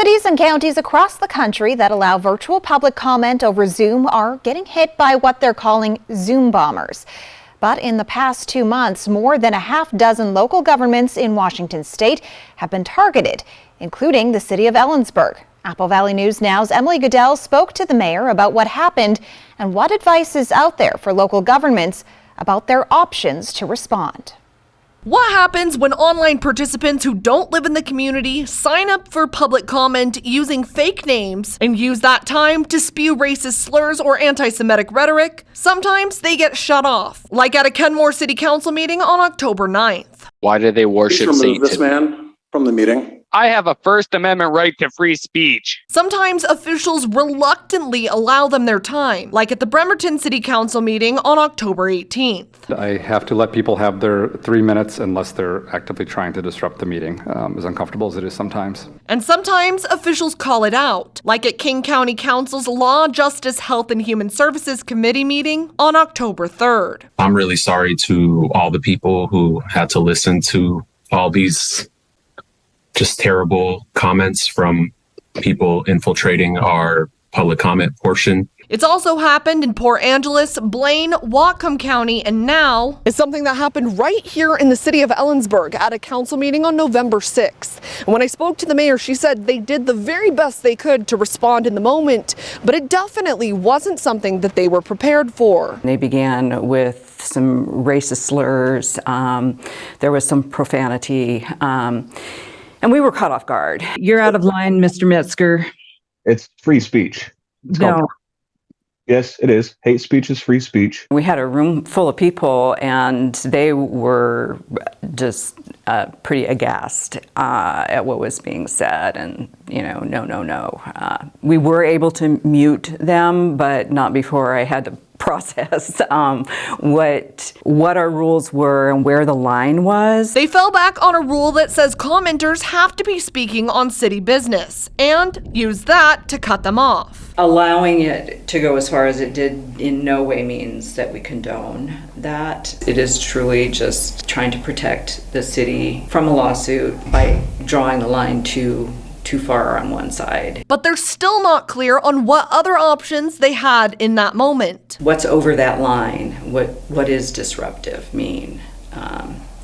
Cities and counties across the country that allow virtual public comment over Zoom are getting hit by what they're calling Zoom bombers. But in the past 2 months, more than a half dozen local governments in Washington state have been targeted, including the city of Ellensburg. Apple Valley News Now's Emily Goodell spoke to the mayor about what happened and what advice is out there for local governments about their options to respond. What happens when online participants who don't live in the community sign up for public comment using fake names and use that time to spew racist slurs or anti-Semitic rhetoric? Sometimes they get shut off, like at a Kenmore City Council meeting on October 9th. Why do they worship Please remove Satan? this man from the meeting. I have a First Amendment right to free speech. Sometimes officials reluctantly allow them their time, like at the Bremerton City Council meeting on October 18th. I have to let people have their 3 minutes unless they're actively trying to disrupt the meeting, as uncomfortable as it is sometimes. And sometimes officials call it out, like at King County Council's Law, Justice, Health, and Human Services Committee meeting on October 3rd. I'm really sorry to all the people who had to listen to all these just terrible comments from people infiltrating our public comment portion. It's also happened in Port Angeles, Blaine, Whatcom County, and now is something that happened right here in the city of Ellensburg at a council meeting on November 6th. And when I spoke to the mayor, she said they did the very best they could to respond in the moment, but it definitely wasn't something that they were prepared for. They began with some racist slurs. There was some profanity. And we were caught off guard. You're out of line, Mr. Metzger. It's free speech. No. Yes, it is. Hate speech is free speech. We had a room full of people and they were just pretty aghast at what was being said and, no. We were able to mute them, but not before I had to process what our rules were and where the line was. They fell back on a rule that says commenters have to be speaking on city business and use that to cut them off. Allowing it to go as far as it did in no way means that we condone that. It is truly just trying to protect the city from a lawsuit by drawing the line too far on one side. But they're still not clear on what other options they had in that moment. What's over that line? What is disruptive mean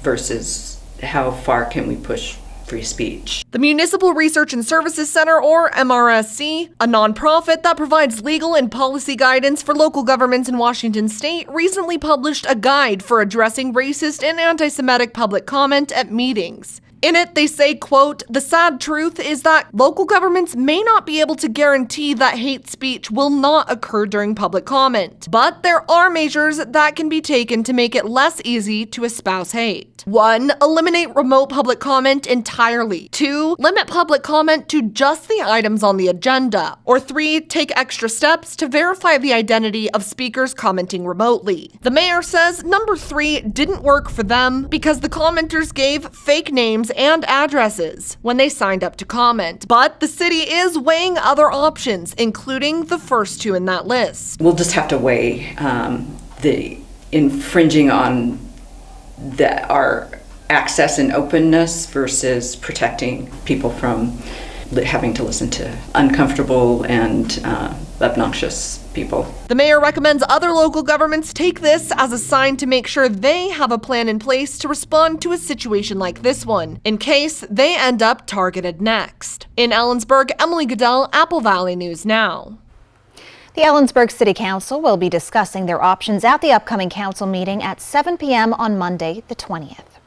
versus how far can we push free speech? The Municipal Research and Services Center, or MRSC, a nonprofit that provides legal and policy guidance for local governments in Washington state, recently published a guide for addressing racist and anti-Semitic public comment at meetings. In it, they say, quote, "The sad truth is that local governments may not be able to guarantee that hate speech will not occur during public comment, but there are measures that can be taken to make it less easy to espouse hate. 1. Eliminate remote public comment entirely. 2. Limit public comment to just the items on the agenda. Or 3. Take extra steps to verify the identity of speakers commenting remotely." The mayor says number 3 didn't work for them because the commenters gave fake names and addresses when they signed up to comment. But the city is weighing other options, including the first 2 in that list. We'll just have to weigh the infringing on our access and openness versus protecting people from having to listen to uncomfortable and obnoxious people. The mayor recommends other local governments take this as a sign to make sure they have a plan in place to respond to a situation like this one, in case they end up targeted next. In Ellensburg, Emily Goodell, Apple Valley News Now. The Ellensburg City Council will be discussing their options at the upcoming council meeting at 7 p.m. on Monday, the 20th.